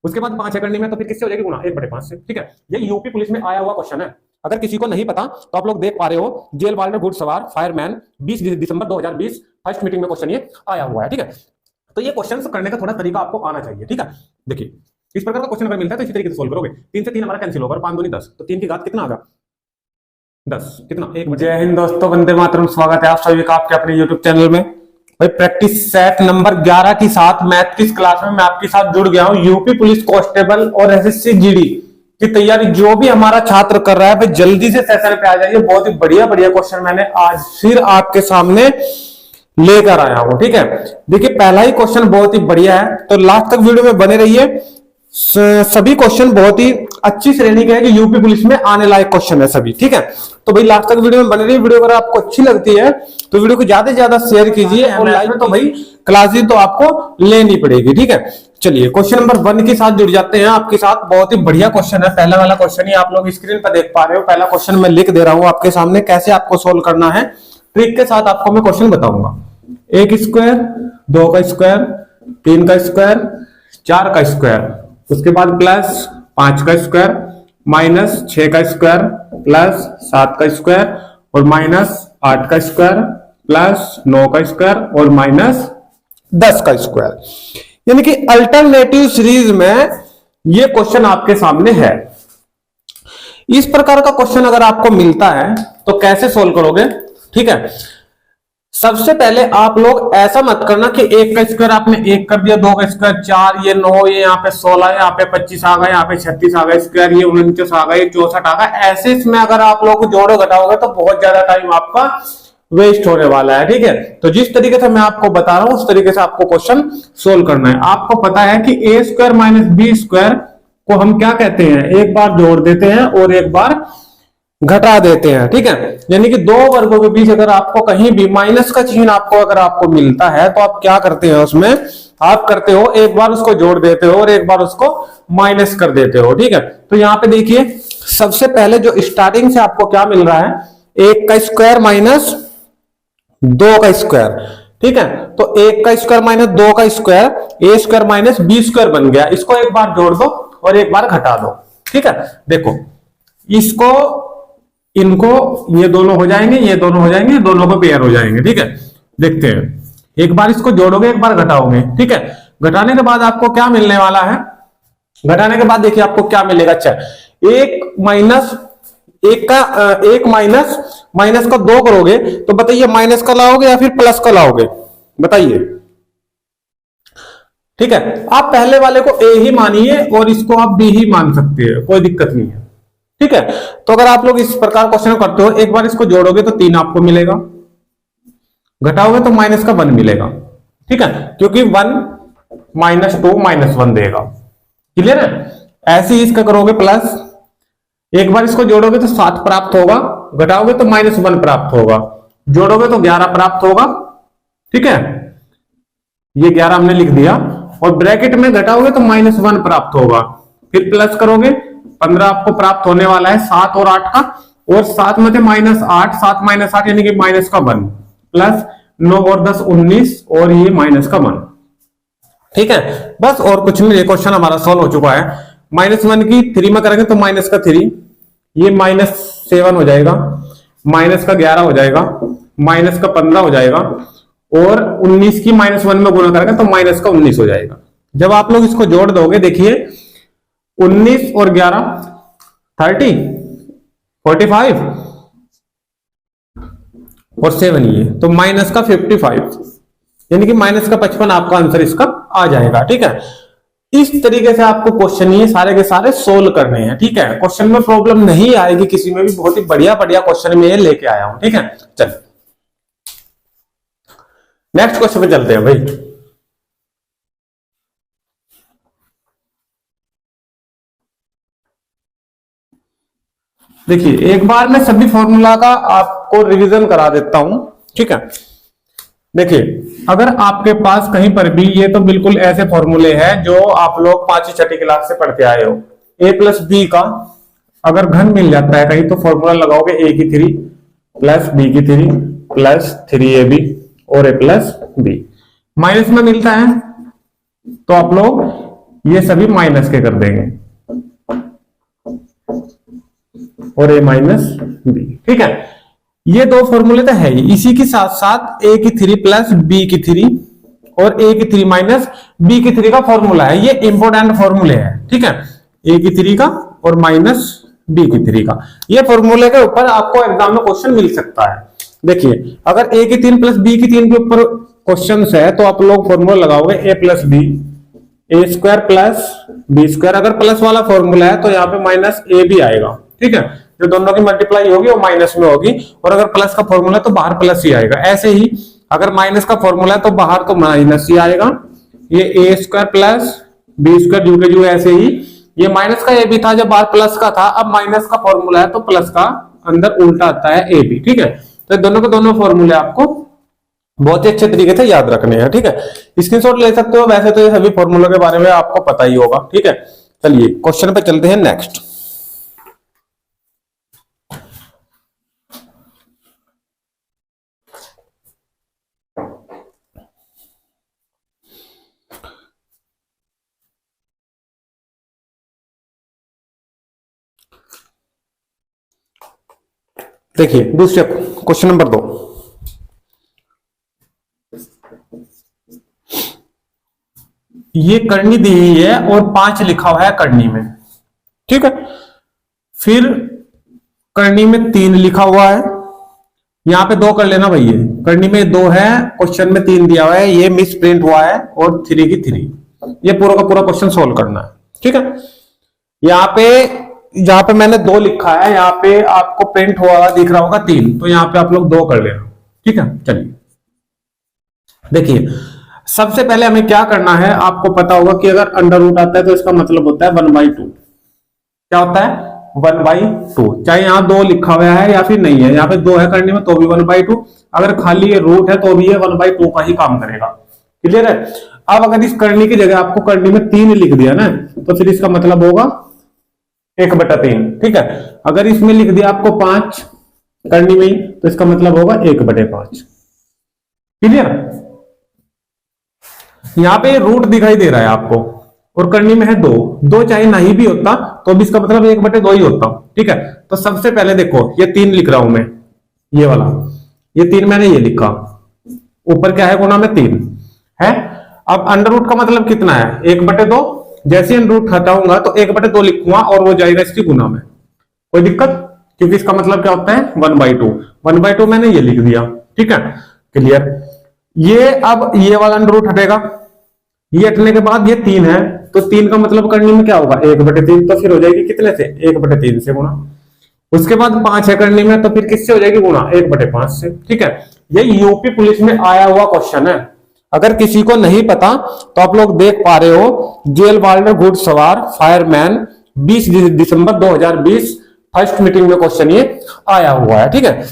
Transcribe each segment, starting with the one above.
उसके बाद 5 है करने में, तो फिर किससे हो जाएगी गुणा 1/5 से। ठीक है, ये यूपी पुलिस में आया हुआ क्वेश्चन है। अगर किसी को नहीं पता तो आप लोग देख पा रहे हो, जेल वार्डन घुड़सवार फायरमैन 20 दिसंबर 2020 फर्स्ट मीटिंग में क्वेश्चन ये आया हुआ है। ठीक है, तो ये क्वेश्चन करने का थोड़ा तरीका आपको आना चाहिए। ठीक है, देखिए इस प्रकार का क्वेश्चन अगर मिलता है तो इसी तरीके से सोल्व करोगे। 3 से 3 हमारा कैंसिल होगा, 5 दूनी 10, तो 3 की घात कितना आ गया 10, कितना 1। जय हिंद दोस्तों, वंदे मातरम। स्वागत है आप सभी का आपके अपने यूट्यूब चैनल में। भाई प्रैक्टिस सेट नंबर 11 के साथ मैथ की क्लास में मैं आपके साथ जुड़ गया हूं। यूपी पुलिस कांस्टेबल और एसएससी जीडी की तैयारी जो भी हमारा छात्र कर रहा है, भाई जल्दी से सेशन पे आ जाइए। बहुत ही बढ़िया बढ़िया क्वेश्चन मैंने आज फिर आपके सामने लेकर आया हूं। ठीक है, देखिए पहला ही क्वेश्चन बहुत ही बढ़िया है, तो लास्ट तक वीडियो में बने रहिए। सभी क्वेश्चन बहुत ही अच्छी श्रेणी के हैं कि यूपी पुलिस में आने लायक क्वेश्चन है सभी। ठीक है, तो भाई लास्ट तक वीडियो में बने रहिए। वीडियो अगर आपको अच्छी लगती है तो वीडियो को ज्यादा से ज्यादा शेयर कीजिए, और लाइक तो भाई क्लासेस तो आपको लेनी पड़ेगी। ठीक है, चलिए क्वेश्चन नंबर 1 के साथ जुड़ जाते हैं आपके साथ। बहुत ही बढ़िया क्वेश्चन है, पहला वाला क्वेश्चन ही आप लोग स्क्रीन पर देख पा रहे हो। पहला क्वेश्चन मैं लिख दे रहा हूं आपके सामने, कैसे आपको सोल्व करना है ट्रिक के साथ आपको मैं क्वेश्चन बताऊंगा। 1 स्क्वायर, 2 का स्क्वायर, 3 का स्क्वायर, 4 का स्क्वायर, उसके बाद प्लस 5 का स्क्वायर, माइनस 6 का स्क्वायर, प्लस 7 का स्क्वायर, और माइनस 8 का स्क्वायर, प्लस 9 का स्क्वायर, और माइनस 10 का स्क्वायर। यानी कि अल्टरनेटिव सीरीज में ये क्वेश्चन आपके सामने है। इस प्रकार का क्वेश्चन अगर आपको मिलता है तो कैसे सोल्व करोगे? ठीक है, सबसे पहले आप लोग ऐसा मत करना कि 1 का स्क्वायर आपने 1 कर दिया, 2 का स्क्वायर 4, ये 9, ये यहाँ पे 16, यहाँ पे 25 आ गया, यहाँ पे 36 आ गया स्क्वायर, ये 49 आ गया, ये 64 आ गया। ऐसे इसमें अगर आप लोग जोड़ो घटाओगे तो बहुत ज्यादा टाइम आपका वेस्ट होने वाला है। ठीक है, तो जिस तरीके से मैं आपको बता रहा हूं उस तरीके से आपको क्वेश्चन सोल्व करना है। आपको पता है कि ए स्क्वायर माइनस बी स्क्वायर को हम क्या कहते हैं, एक बार जोड़ देते हैं और एक बार घटा देते हैं। ठीक है, यानी कि दो वर्गों के बीच अगर आपको कहीं भी माइनस का चिन्ह अगर आपको मिलता है तो आप क्या करते हैं, उसमें आप करते हो एक बार उसको जोड़ देते हो और एक बार उसको माइनस कर देते हो। ठीक है, तो यहाँ पे देखिए सबसे पहले जो स्टार्टिंग से आपको क्या मिल रहा है, 1 का स्क्वायर माइनस 2 का स्क्वायर। ठीक है, तो 1 का स्क्वायर माइनस 2 का स्क्वायर ए स्क्वायर माइनस बी स्क्वायर बन गया। इसको एक बार जोड़ दो और एक बार घटा दो। ठीक है, देखो इसको इनको ये दोनों हो जाएंगे, ये दोनों हो जाएंगे, दोनों को पेयर हो जाएंगे। ठीक है, देखते हैं, एक बार इसको जोड़ोगे एक बार घटाओगे। ठीक है, घटाने के बाद आपको क्या मिलने वाला है, घटाने के बाद देखिए आपको क्या मिलेगा। अच्छा, एक माइनस का 2 करोगे तो बताइए माइनस का लाओगे या फिर प्लस का लाओगे, बताइए। ठीक है, आप पहले वाले को ए ही मानिए और इसको आप बी ही मान सकते हैं, कोई दिक्कत नहीं है। ठीक है, तो अगर आप लोग इस प्रकार क्वेश्चन करते हो, एक बार इसको जोड़ोगे तो 3 आपको मिलेगा, घटाओगे तो माइनस का 1 मिलेगा। ठीक है, क्योंकि 1 माइनस 2 माइनस 1 देगा। क्लियर है? ऐसे ही इसका करोगे प्लस, एक बार इसको जोड़ोगे तो 7 प्राप्त होगा, घटाओगे तो -1 प्राप्त होगा, जोड़ोगे तो 11 प्राप्त होगा। ठीक है, ये 11 हमने लिख दिया, और ब्रैकेट में घटाओगे तो -1 प्राप्त होगा, फिर प्लस करोगे 15 आपको प्राप्त होने वाला है 7 और 8 का, और 7 में -8, 7 - 8 यानी कि -1 प्लस 9 और 10 19, और ये -1। ठीक है, बस और कुछ नहीं, क्वेश्चन हमारा सॉल्व हो चुका है। -1 की 3 में करेंगे तो -3, ये -7 हो जाएगा, -11 हो जाएगा, -15 हो जाएगा, और 19 की -1 में गुणा करेंगे तो -19 हो जाएगा। जब आप लोग इसको जोड़ दोगे देखिए 19 और 11 30 45 और 7 ये तो माइनस का 55, यानी कि -55 आपका आंसर इसका आ जाएगा। ठीक है, इस तरीके से आपको क्वेश्चन ये सारे के सारे सोल्व करने हैं। ठीक है, क्वेश्चन में प्रॉब्लम नहीं आएगी किसी में भी, बहुत ही बढ़िया बढ़िया क्वेश्चन में ये लेके आया हूं। ठीक है, चल नेक्स्ट क्वेश्चन पे चलते हैं भाई। देखिए एक बार मैं सभी फॉर्मूला का आपको रिवीजन करा देता हूं। ठीक है, देखिए अगर आपके पास कहीं पर भी, ये तो बिल्कुल ऐसे फॉर्मूले हैं जो आप लोग 5वीं 6वीं क्लास से पढ़ते आए हो। a प्लस बी का अगर घन मिल जाता है कहीं तो फॉर्मूला लगाओगे a की 3 प्लस b की 3 प्लस 3ab और a प्लस बी। माइनस में मिलता है तो आप लोग ये सभी माइनस के कर देंगे और a माइनस बी। ठीक है, ये दो फॉर्मूले तो है ही, इसी के साथ साथ a की 3 प्लस b की 3 और a की 3 माइनस b की 3 का फॉर्मूला है। ये इंपोर्टेंट फॉर्मूले है। ठीक है, a की 3 का और माइनस b की 3 का, ये फॉर्मूले के ऊपर आपको एग्जाम में क्वेश्चन मिल सकता है। देखिए, अगर a की 3 प्लस b की 3 के ऊपर क्वेश्चन है तो आप लोग फॉर्मूला लगाओगे a plus B, A square plus B square. अगर प्लस वाला फॉर्मूला है तो यहाँ पे माइनस ए भी आएगा। ठीक है, जो दोनों की मल्टीप्लाई होगी वो माइनस में होगी, और अगर प्लस का फॉर्मूला है तो बाहर प्लस ही आएगा। ऐसे ही अगर माइनस का फॉर्मूला है तो बाहर तो माइनस ही आएगा। ये ए स्क्वायर प्लस बी स्क्वायर जू के जू, ऐसे ही ये माइनस का ए भी था जब बाहर प्लस का था, अब माइनस का फॉर्मूला है तो प्लस का अंदर उल्टा आता है ए भी। ठीक है, तो दोनों के दोनों फॉर्मूले आपको बहुत ही अच्छे तरीके से याद रखने हैं। ठीक है, स्क्रीनशॉट ले सकते हो। वैसे तो ये सभी फॉर्मूलों के बारे में आपको पता ही होगा। ठीक है, चलिए क्वेश्चन पे चलते हैं नेक्स्ट। देखिए दूसरे क्वेश्चन नंबर 2, ये करनी दी हुई है और 5 लिखा हुआ है करनी में। ठीक है, फिर करनी में 3 लिखा हुआ है, यहां पे 2 कर लेना भैया। करनी में 2 है, क्वेश्चन में 3 दिया हुआ है, ये मिस प्रिंट हुआ है और 3 की 3। ये पूरा का पूरा क्वेश्चन सोल्व करना है। ठीक है, यहाँ पे मैंने 2 लिखा है, यहाँ पे आपको प्रिंट हुआ दिख रहा होगा 3, तो यहाँ पे आप लोग 2 कर लेना। ठीक है, चलिए देखिए, सबसे पहले हमें क्या करना है, आपको पता होगा कि अगर अंडर रूट आता है तो इसका मतलब होता है 1/2। क्या होता है? 1/2। चाहे यहाँ 2 लिखा हुआ है या फिर नहीं है, यहाँ पे 2 है करने में तो भी 1/2, अगर खाली ये रूट है तो भी ये 1/2 का ही काम करेगा। क्लियर है? अब अगर इस करनी की जगह आपको करनी में 3 लिख दिया ना, तो फिर इसका मतलब होगा 1/3। ठीक है, अगर इसमें लिख दिया आपको 5 करनी में ही, तो इसका मतलब होगा 1/5। क्लियर? यहाँ पे रूट दिखाई दे रहा है आपको और करनी में है 2 चाहे नहीं भी होता तो भी इसका मतलब 1/2 ही होता। ठीक है, तो सबसे पहले देखो ये 3 लिख रहा हूं मैं, ये वाला, ये 3 मैंने ये लिखा, ऊपर क्या है गुना में 3 है। अब अंडर रूट का मतलब कितना है? 1/2। जैसे अंडर रूट हटाऊंगा तो 1/2 लिखूंगा और वो जाएगा इसकी गुना में। कोई दिक्कत? क्योंकि इसका मतलब क्या होता है 1/2। 1/2 मैंने ये लिख दिया। ठीक है, क्लियर? ये अब ये वाला अंडर रूट हटेगा, ये हटने के बाद ये 3 है, तो 3 का मतलब करने में क्या होगा 1/3, तो फिर हो जाएगी कितने से? 1/3 से गुना। उसके बाद 5 है करने में, तो फिर किससे हो जाएगी गुना? 1/5 से। ठीक है, ये यूपी पुलिस में आया हुआ क्वेश्चन है। अगर किसी को नहीं पता तो आप लोग देख पा रहे हो, जेल वार्डर घुड़सवार फायरमैन 20 दिसंबर 2020 फर्स्ट मीटिंग में क्वेश्चन ये आया हुआ है। ठीक है,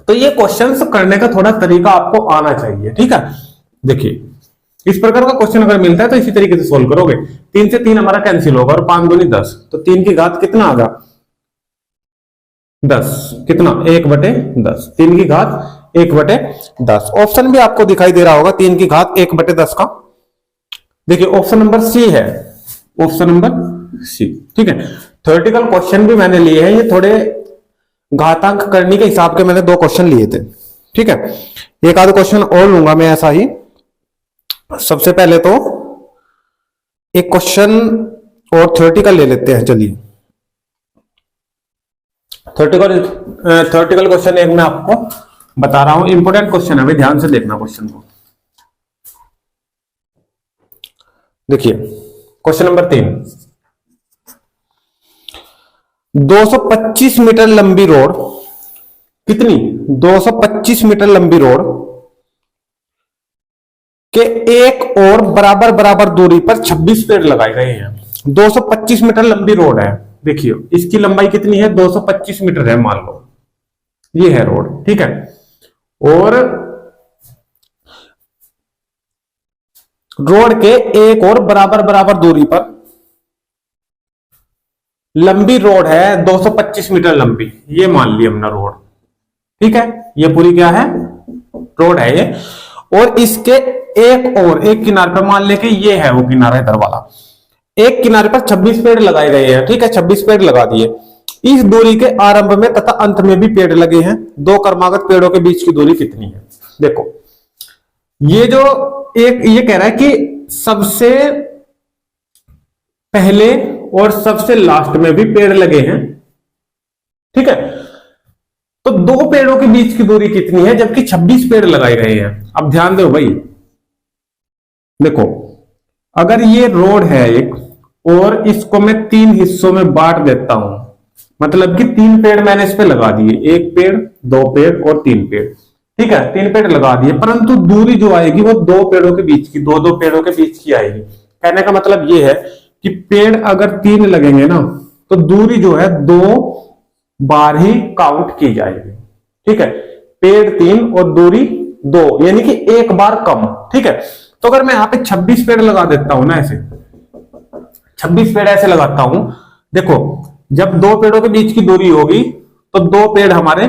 तो ये क्वेश्चंस करने का थोड़ा तरीका आपको आना चाहिए। ठीक है, देखिए इस प्रकार का क्वेश्चन अगर मिलता है तो इसी तरीके से सोल्व करोगे। 3 से 3 हमारा कैंसिल होगा और 5 दूनी 10, तो 3 की घात कितना आ गया? 10। कितना? 1/10। 3 की घात 1/10। ऑप्शन भी आपको दिखाई दे रहा होगा 3 की घात 1/10 का। देखिए ऑप्शन नंबर सी है, ऑप्शन नंबर सी। ठीक है, थ्योरेटिकल क्वेश्चन भी मैंने लिए हैं, ये थोड़े घातांक करने के हिसाब के मैंने 2 क्वेश्चन लिए थे। ठीक है, एक आध क्वेश्चन और लूंगा मैं ऐसा ही। सबसे पहले तो एक क्वेश्चन और थ्योरेटिकल ले लेते हैं। चलिए थ्योरेटिकल क्वेश्चन एक मैं आपको बता रहा हूं, इंपोर्टेंट क्वेश्चन है, अभी ध्यान से देखना क्वेश्चन को। देखिए क्वेश्चन नंबर 3, 225 मीटर लंबी रोड, कितनी? 225 मीटर लंबी रोड के एक और बराबर बराबर दूरी पर 26 पेड़ लगाए गए हैं। 225 मीटर लंबी रोड है। देखिए इसकी लंबाई कितनी है? 225 मीटर है, मान लो ये है रोड। ठीक है, और रोड के एक और बराबर बराबर दूरी पर लंबी रोड है 225 मीटर लंबी, ये मान ली हमने रोड। ठीक है, ये पूरी क्या है? रोड है ये। और इसके एक किनारे पर मान लेके ये है वो किनारा इधर वाला, एक किनारे पर 26 पेड़ लगाए गए हैं, ठीक है, 26 पेड़ लगा दिए। इस दूरी के आरंभ में तथा अंत में भी पेड़ लगे हैं, दो क्रमागत पेड़ों के बीच की दूरी कितनी है? देखो ये जो एक ये कह रहा है कि सबसे पहले और सबसे लास्ट में भी पेड़ लगे हैं, ठीक है, तो दो पेड़ों के बीच की दूरी कितनी है जबकि 26 पेड़ लगाए गए हैं? अब ध्यान दो भाई, देखो अगर ये रोड है एक और इसको मैं 3 हिस्सों में बांट देता हूं, मतलब कि 3 पेड़ मैंने इस पे लगा दिए, 1 पेड़ 2 पेड़ और 3 पेड़, ठीक है, 3 पेड़ लगा दिए, परंतु दूरी जो आएगी वो 2 पेड़ों के बीच की, 2 पेड़ों के बीच की आएगी। कहने का मतलब ये है कि पेड़ अगर 3 लगेंगे ना तो दूरी जो है 2 बार ही काउंट की जाएगी, ठीक है, पेड़ 3 और दूरी 2, यानी कि 1 बार कम, ठीक है। तो अगर मैं यहां पे 26 पेड़ लगा देता हूं ना, ऐसे 26 पेड़ ऐसे लगाता हूं, देखो जब 2 पेड़ों के बीच की दूरी होगी तो 2 पेड़ हमारे,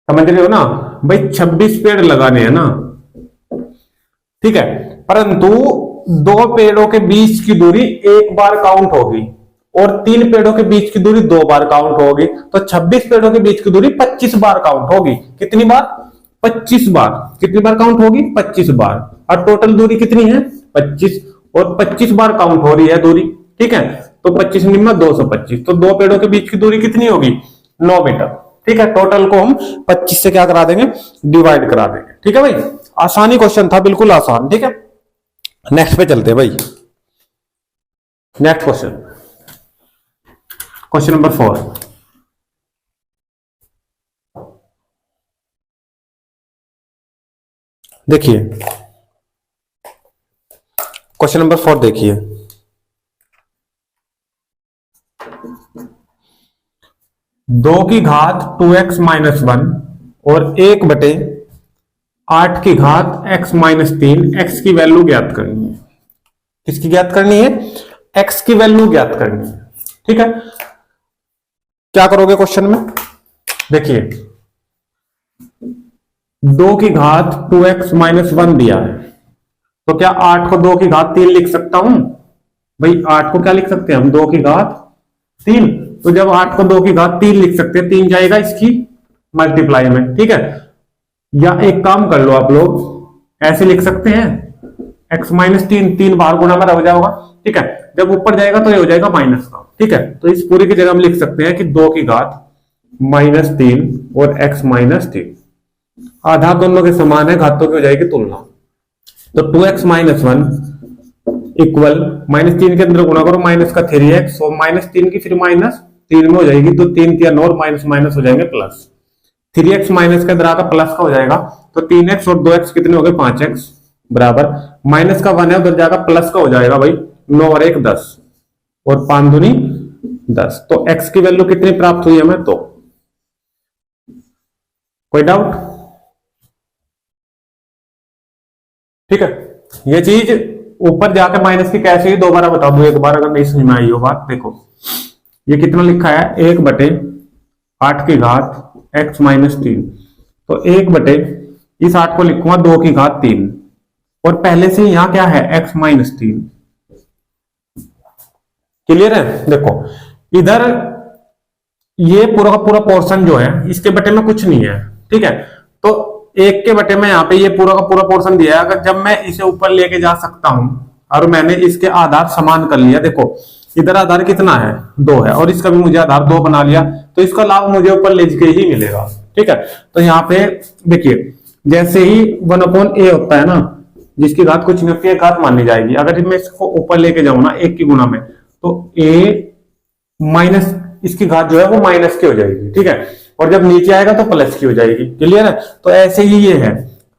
समझ रहे हो ना भाई, 26 पेड़ लगाने हैं ना, ठीक है, परंतु 2 पेड़ों के बीच की दूरी 1 बार काउंट होगी और 3 पेड़ों के बीच की दूरी 2 बार काउंट होगी, तो 26 पेड़ों के बीच की दूरी 25 बार काउंट होगी। कितनी बार? 25 बार। कितनी बार काउंट होगी? 25 बार। और टोटल दूरी कितनी है? 25, और 25 बार काउंट हो रही है दूरी, ठीक है, तो 25 निम्न 225, तो 2 पेड़ों के बीच की दूरी कितनी होगी? 9 मीटर, ठीक है। टोटल को हम 25 से क्या करा देंगे? डिवाइड करा देंगे, ठीक है भाई। आसानी क्वेश्चन था, बिल्कुल आसान, ठीक है। नेक्स्ट पे चलते हैं भाई। Next question, question number 4। देखिए क्वेश्चन नंबर 4 देखिए, दो की घात 2x माइनस 1 और 1/8 की घात x माइनस 3, x की वैल्यू ज्ञात करनी है। किसकी ज्ञात करनी है? x की वैल्यू ज्ञात करनी है, ठीक है। क्या करोगे क्वेश्चन में? देखिए 2 की घात 2x माइनस 1 दिया है, तो क्या 8 को 2 की घात 3 लिख सकता हूं? भाई 8 को क्या लिख सकते हैं हम? 2 की घात 3। तो जब 8 को 2 की घात 3 लिख सकते हैं, 3 जाएगा इसकी मल्टीप्लाई में, ठीक है। या एक काम कर लो आप लोग, ऐसे लिख सकते हैं, x माइनस 3, 3 बार गुणा में रह जाएगा, ठीक है। जब ऊपर जाएगा तो ये हो जाएगा माइनस का, ठीक है। तो इस पूरी की जगह हम लिख सकते हैं कि 2 की घात माइनस 3 और x माइनस 3, आधार दोनों के समान है, घातों की हो जाएगी तुलना। तो 2x माइनस 1 इक्वल माइनस 3 के अंदर गुणा करो, माइनस का 3x और माइनस 3 की फिर माइनस 3 में हो जाएगी, तो 3 3 और माइनस माइनस हो जाएंगे प्लस, 3x माइनस के अंदर आकर प्लस का हो जाएगा, तो 3x और 2x कितने हो गए? 5x बराबर माइनस का 1 है उधर जाकर प्लस का हो जाएगा भाई, 9 और 1 10 और 5 दूनी 10। तो x की वैल्यू कितनी प्राप्त हुई हमें? तो कोई डाउट? ठीक है, ये चीज ऊपर जाकर माइनस की कैसे ही दोबारा बता दू एक बार, अगर नहीं समझ में आई हो बात। देखो ये कितना लिखा है? 1/8 की घात x माइनस 3, तो 1 इस 8 को लिखूंगा 2 की घात 3, और पहले से यहां क्या है? x minus 3। क्लियर है? देखो इधर ये पूरा का पूरा पोर्शन जो है इसके बटे में कुछ नहीं है, ठीक है। तो 1 के बटे में यहाँ पे ये पूरा का पूरा पोर्शन दिया है, अगर जब मैं इसे ऊपर लेके जा सकता हूं और मैंने इसके आधार समान कर लिया, देखो इधर आधार कितना है? 2 है, और इसका भी मुझे आधार 2 बना लिया, तो इसका लाभ मुझे ऊपर ले के ही मिलेगा, ठीक है। तो यहाँ पे देखिए जैसे ही 1/a होता है ना, जिसकी घात कुछ नहीं होती है, घात मानी जाएगी। अगर मैं इसको ऊपर लेके जाऊं ना 1 की गुणा में, तो a माइनस इसकी घात जो है वो माइनस की हो जाएगी, ठीक है, और जब नीचे आएगा तो प्लस की हो जाएगी। क्लियर है? तो ऐसे ही ये है,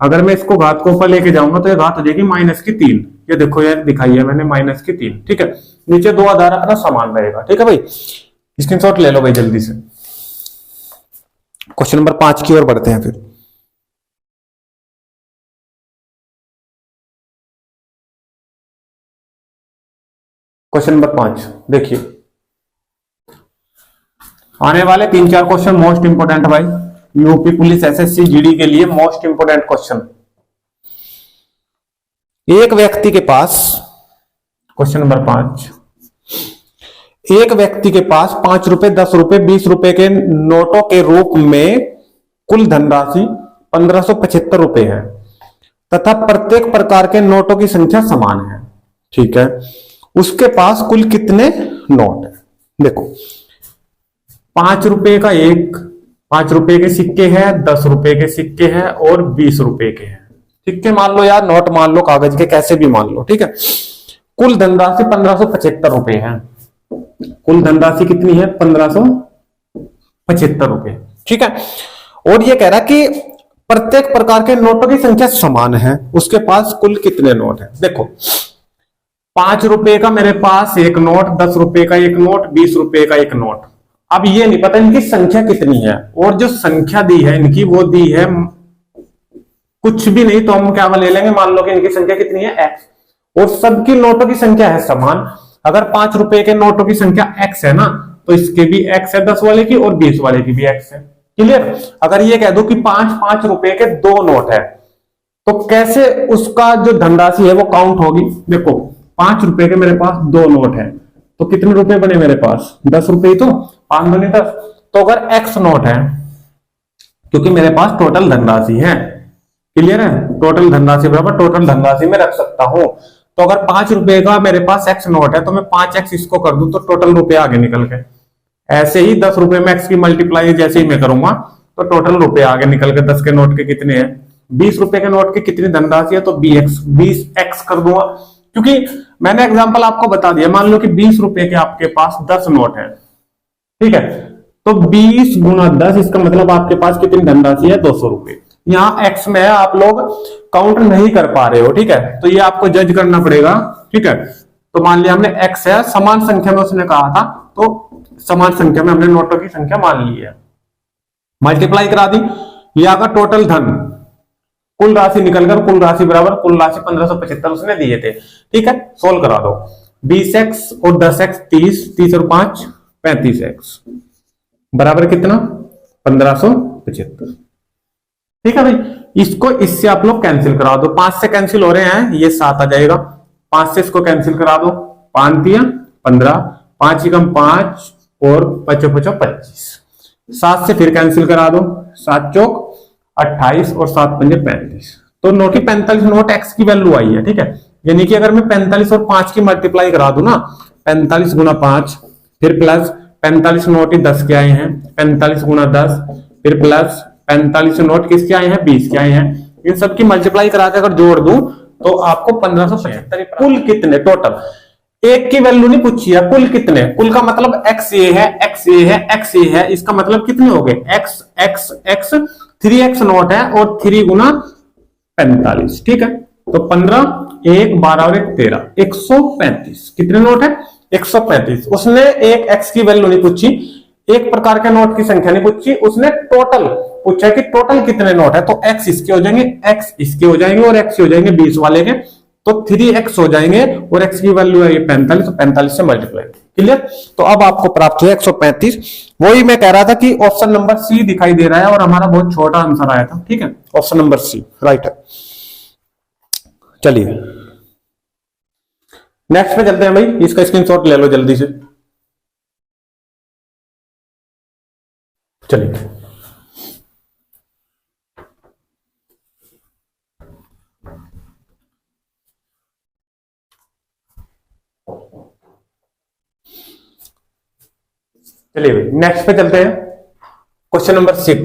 अगर मैं इसको घात को ऊपर लेके जाऊंगा तो ये घात हो जाएगी माइनस की 3, ये देखो यार दिखाई है मैंने माइनस की 3, ठीक है। नीचे 2 आधार अपना समान रहेगा, ठीक है भाई। स्क्रीनशॉट ले लो भाई जल्दी से। क्वेश्चन नंबर 5 की ओर बढ़ते हैं फिर। क्वेश्चन नंबर 5 देखिए, आने वाले 3-4 क्वेश्चन मोस्ट इंपोर्टेंट भाई, यूपी पुलिस एसएससी जीडी के लिए मोस्ट इंपोर्टेंट क्वेश्चन। एक व्यक्ति के पास क्वेश्चन नंबर 5, एक व्यक्ति के पास 5 रुपए, 10 रुपए, 20 रुपए के नोटों के रूप में कुल धनराशि 1575 रुपए है तथा प्रत्येक प्रकार के नोटों की संख्या समान है। ठीक है, उसके पास कुल कितने नोट है? देखो, 5 रुपए का एक, 5 रुपए के सिक्के हैं, 10 रुपए के सिक्के हैं और 20 रुपए के हैं। सिक्के मान लो या नोट मान लो, कागज के कैसे भी मान लो। ठीक है, कुल धनराशि 1575 रुपए है। कुल धनराशि कितनी है? 1575 रुपए। ठीक है, और ये कह रहा कि प्रत्येक प्रकार के नोटों की संख्या समान है, उसके पास कुल कितने नोट है? देखो, 5 रुपए का मेरे पास एक नोट, 10 रुपए का एक नोट, 20 रुपए का एक नोट। अब ये नहीं पता इनकी संख्या कितनी है, और जो संख्या दी है इनकी वो दी है कुछ भी नहीं, तो हम क्या ले लेंगे, मान लो कि इनकी संख्या कितनी है? x, और सबकी नोटों की संख्या है समान। अगर 5 रुपए के नोटों की संख्या x है ना, तो इसके भी x है 10 वाले की, और 20 वाले की भी x है। क्लियर? अगर ये कह दो कि 5 रुपए के 2 नोट है, तो कैसे उसका जो धनराशि है वो काउंट होगी? देखो, 5 रुपए के मेरे पास 2 नोट है, तो कितने रुपए बने मेरे पास? 10 रुपए ही तो, 5 दूनी 10। तो अगर x नोट है, क्योंकि मेरे पास टोटल धनराशि है, क्लियर है, टोटल धनराशि बराबर टोटल धनराशि में रख सकता हूं। तो अगर 5 रुपए का मेरे पास x नोट है, तो मैं 5x इसको कर दूं तो टोटल रुपए आगे निकल के, ऐसे ही 10 रुपए में x की मल्टीप्लाई जैसे ही मैं करूंगा तो टोटल रुपए आगे निकल के 10 के नोट के कितने हैं, 20 रुपए के नोट के कितनी धनराशि है, तो 20x कर दूंगा। क्योंकि मैंने एग्जांपल आपको बता दिया, मान लो कि 20 रुपए के आपके पास 10 नोट है, ठीक है, तो 20 गुना 10, इसका मतलब आपके पास कितनी धनराशि है? 200 रुपए। यहाँ x में आप लोग काउंट नहीं कर पा रहे हो, ठीक है, तो ये आपको जज करना पड़ेगा। ठीक है, तो मान लिया हमने x है, समान संख्या में उसने कहा था, तो समान संख्या में हमने नोटों की संख्या मान ली है, मल्टीप्लाई करा दी, ये आगा टोटल धन, कुल राशि निकलकर कुल राशि बराबर कुल राशि 1575 उसने दिए थे। ठीक है, सोल्व करा दो, 20x और 10x 30, 30 और 5 35x बराबर कितना? 1575। ठीक है भाई, इसको इससे आप लोग कैंसिल करा दो, 5 से कैंसिल हो रहे हैं, ये 7 आ जाएगा, 5 से इसको कैंसिल करा दो, 5 दिया 15, 5 कम 5 और 5 25, 7 से फिर कैंसिल करा दो, 7 चौक 28 और 7 पंजे 35, तो नोट की 45 नोट x की वैल्यू आई है। ठीक है, यानी कि अगर मैं 45 और 5 की मल्टीप्लाई करा दूं ना, 45 गुना 5 फिर प्लस 45 नोट ही 10 के आए हैं, 45 गुना 10 फिर प्लस 45 नोट किसके आए हैं? 20 के आए हैं। इन सब की मल्टीप्लाई करा के अगर जोड़ दूं तो आपको 1575। कुल कितने टोटल? एक की वैल्यू नहीं पूछी है, कुल कितने? कुल का मतलब x ये है, x ये है, x ये है, इसका मतलब कितने हो गए? x x x 3x note है और 3 गुना 45। ठीक है, तो 15 1 12 और 1 13, 135 कितने नोट है? 135। उसने एक x की वैल्यू नहीं पूछी, एक प्रकार के नोट की संख्या नहीं पूछी, उसने टोटल पूछा कि टोटल कितने नोट है, तो x इसके हो जाएंगे, x इसके हो जाएंगे और x हो जाएंगे 20 वाले के, तो 3x हो जाएंगे और x की वैल्यू है 45, तो 45 से मल्टीप्लाई। क्लियर? तो अब आपको प्राप्त हुआ 135। वही मैं कह रहा था कि ऑप्शन नंबर सी दिखाई दे रहा है और हमारा बहुत छोटा आंसर आया था। ठीक है, ऑप्शन नंबर सी राइट है। चलिए नेक्स्ट पे चलते हैं भाई, इसका स्क्रीनशॉट ले लो जल्दी से। चलिए चलिए नेक्स्ट पे चलते हैं, क्वेश्चन नंबर 6।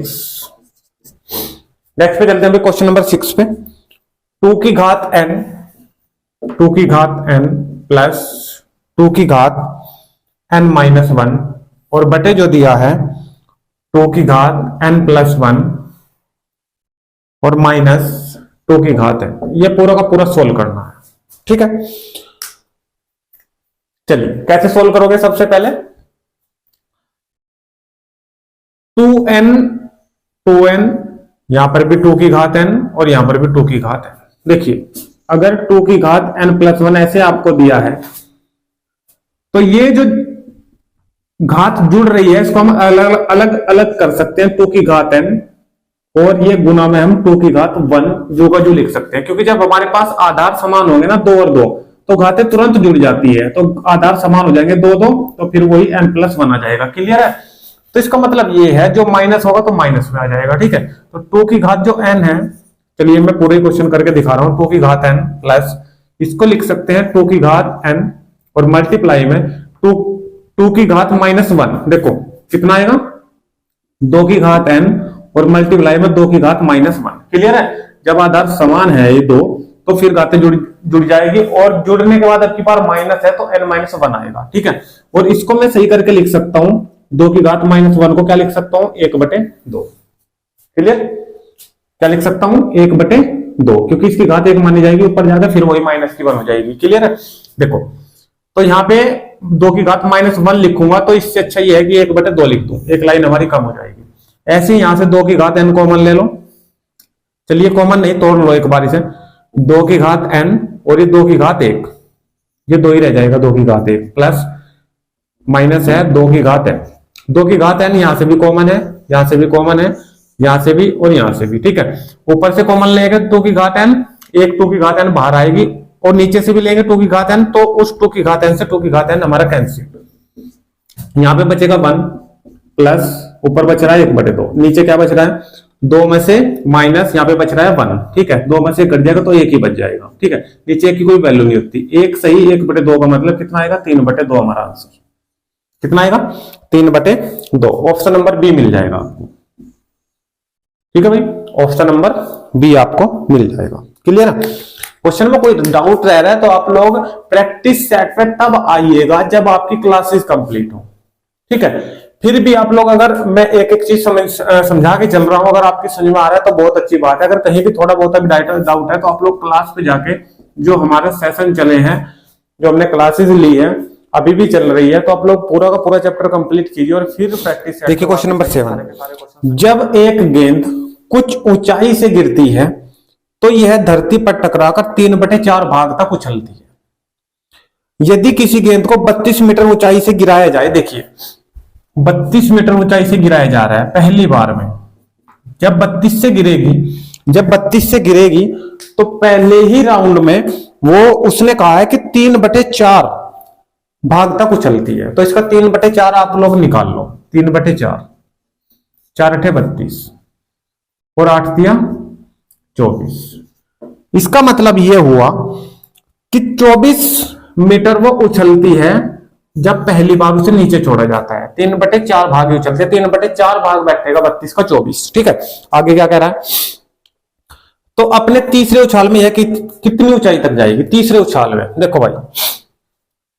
नेक्स्ट पे चलते हैं क्वेश्चन नंबर 6 पे। 2 की घात n, 2 की घात n प्लस 2 की घात n माइनस 1 और बटे जो दिया है 2 की घात n प्लस 1 और माइनस 2 की घात n, ये पूरा का पूरा सोल्व करना है। ठीक है, चलिए कैसे सोल्व करोगे? सबसे पहले 2n यहां पर भी 2 की घात n और यहां पर भी 2 की घात n। देखिए अगर 2 की घात n प्लस 1 ऐसे आपको दिया है, तो ये जो घात जुड़ रही है इसको हम अलग अलग अलग कर सकते हैं, 2 की घात n और ये गुना में हम 2 की घात 1 जो का जो लिख सकते हैं, क्योंकि जब हमारे पास आधार समान होंगे ना 2 और 2, तो घातें तुरंत जुड़ जाती है, तो आधार समान हो जाएंगे 2 2, तो फिर वही n+1 आ जाएगा। क्लियर है? तो इसका मतलब ये है जो माइनस होगा तो माइनस में आ जाएगा। ठीक है, तो 2 की घात जो n है, चलिए मैं पूरे क्वेश्चन करके दिखा रहा हूं। 2 की घात n प्लस इसको लिख सकते हैं 2 की घात n और मल्टीप्लाई में 2 की घात -1। देखो कितना आएगा, 2 की घात n और मल्टीप्लाई में 2 की घात -1। क्लियर है? जब आधार समान है ये दो, तो फिर घातें जुड़ जाएगी, और जुड़ने के बाद आपकी बार माइनस है तो n-1 आएगा। ठीक है, और इसको मैं सही करके लिख सकता हूं, 2 की घात -1 को क्या लिख सकता हूं, 1/2। क्लियर? क्या लिख सकता हूं, 1/2, क्योंकि इसकी घात 1 मानी जाएगी, ऊपर जाकर फिर वही -1 हो जाएगी। क्लियर है? देखो तो यहाँ पे 2 की घात -1 लिखूंगा, तो इससे अच्छा ये है कि 1/2 लिख दूं, एक लाइन हमारी कम हो जाएगी। ऐसे ही यहां से 2 की घात n कॉमन ले लो, चलिए कॉमन नहीं तोड़ लो एक बार इसे, 2 की घात n और ये 2 की घात 1, ये 2 ही रह जाएगा, 2 की घात 1 प्लस माइनस है 2 की घात n। 2 की घात n यहां से भी कॉमन है, यहां से भी कॉमन है, यहां से भी और यहां से भी। ठीक है, ऊपर से कॉमन लेंगे 2 की घात n, एक 2 की घात n बाहर आएगी, और नीचे से भी लेंगे 2 की घात n, तो उस 2 की घात n से 2 की घात n हमारा कैंसिल। यहां पे बचेगा 1 प्लस ऊपर बच रहा है 1/2, नीचे क्या बच रहा है 2 में से माइनस, यहाँ पे बच रहा है 1। ठीक है, 2 में से कट जाएगा तो 1 ही बच जाएगा। ठीक है, नीचे की कोई वैल्यू नहीं होती, 1 सही, 1/2 का मतलब कितना आएगा, 3/2 हमारा आंसर। कितना आएगा, 3/2। ऑप्शन नंबर बी मिल जाएगा आपको। ठीक है भाई, ऑप्शन नंबर बी आपको मिल जाएगा। क्लियर है? क्वेश्चन में कोई डाउट रह रहा है तो आप लोग प्रैक्टिस सेट पे तब आइएगा जब आपकी क्लासेस कंप्लीट हो। ठीक है, फिर भी आप लोग, अगर मैं एक एक चीज समझा के चल रहा हूं, अगर आपकी समझ में आ रहा है तो बहुत अच्छी बात है। अगर कहीं भी थोड़ा बहुत भी डाउट है तो आप लोग क्लास पे जाके, जो हमारे सेशन चले हैं, जो हमने क्लासेस ली है, अभी भी चल रही है, तो आप लोग पूरा का पूरा चैप्टर कंप्लीट कीजिए और फिर प्रैक्टिस। देखिए क्वेश्चन नंबर 7, जब एक गेंद कुछ ऊंचाई से गिरती है तो यह धरती पर टकराकर 3/4 भाग तक उछलती है। यदि किसी गेंद को 32 मीटर ऊंचाई से गिराया जाए, देखिए 32 मीटर ऊंचाई से गिराया जा रहा है पहली बार में, जब 32 से गिरेगी तो पहले ही राउंड में वो उसने कहा है कि 3/4 भाग तक उछलती है। तो इसका 3/4 आप लोग निकाल लो, 3/4, 4×8 32 और 8 दिया 24। इसका मतलब यह हुआ कि 24 मीटर वो उछलती है जब पहली बार उसे नीचे छोड़ा जाता है। 3/4 भाग उछलते हैं, 3/4 भाग बैठेगा 32 का 24। ठीक है, आगे क्या कह रहा है, तो अपने तीसरे उछाल में यह कि कितनी ऊंचाई तक जाएगी। तीसरे उछाल में देखो भाई,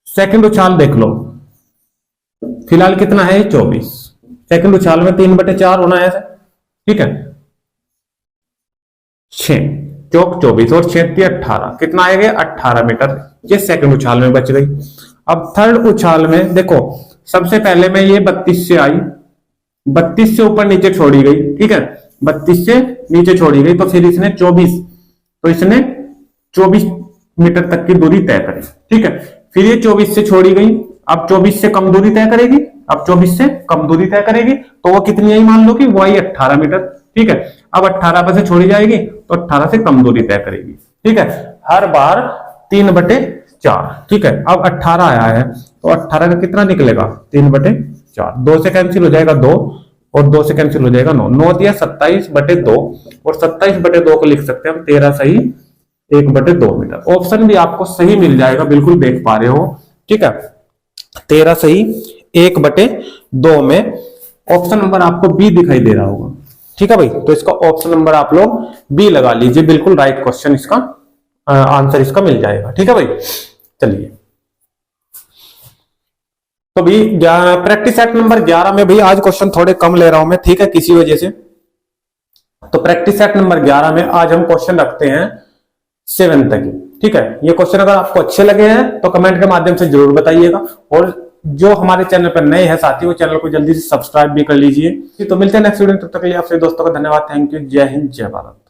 सेकंड उछाल देख लो, फिलहाल कितना है 24, सेकंड उछाल में 3/4 होना है। ठीक है, 6 चौक 24 और 6 18, कितना आएगा 18 मीटर, ये सेकंड उछाल में बच गई। अब थर्ड उछाल में देखो, सबसे पहले में ये 32 से आई, 32 से ऊपर नीचे छोड़ी गई। ठीक है, 32 से नीचे छोड़ी गई, तो फिर इसने 24, तो इसने 24 मीटर तक की दूरी तय करी। ठीक है, फिर ये 24 से छोड़ी गई, अब 24 से कम दूरी तय करेगी, अब 24 से कम दूरी तय करेगी, तो वो कितनी आई मान लो कि वो आई 18 मीटर। ठीक है, अब 18 पर से छोड़ी जाएगी तो 18 से कम दूरी तय करेगी। ठीक है, हर बार 3/4। ठीक है, अब 18 आया है तो 18 का कितना निकलेगा 3/4, 2 से कैंसिल हो जाएगा 2 और 2 से कैंसिल हो जाएगा 9, 9 दिया 27/2 और 27/2 को लिख सकते हैं हम 13 सही 1/2 मीटर। ऑप्शन भी आपको सही मिल जाएगा, बिल्कुल देख पा रहे हो। ठीक है, 13 सही 1/2 में ऑप्शन नंबर आपको बी दिखाई दे रहा होगा। ठीक है भाई, तो इसका ऑप्शन नंबर आप लोग बी लगा लीजिए, बिल्कुल राइट क्वेश्चन, इसका आंसर इसका मिल जाएगा। ठीक है भाई, चलिए तो भी प्रैक्टिस सेट नंबर 11 में भी आज क्वेश्चन थोड़े कम ले रहा हूं मैं, ठीक है, किसी वजह से। तो प्रैक्टिस सेट नंबर 11 में आज हम क्वेश्चन रखते हैं 7 तक। ठीक है, ये क्वेश्चन अगर आपको अच्छे लगे हैं तो कमेंट के माध्यम से जरूर बताइएगा, और जो हमारे चैनल पर नए हैं साथी, वो चैनल को जल्दी से सब्सक्राइब भी कर लीजिए। तो मिलते हैं नेक्स्ट वीडियो, तब तक के लिए आपसे दोस्तों का धन्यवाद, थैंक यू, जय हिंद, जय भारत।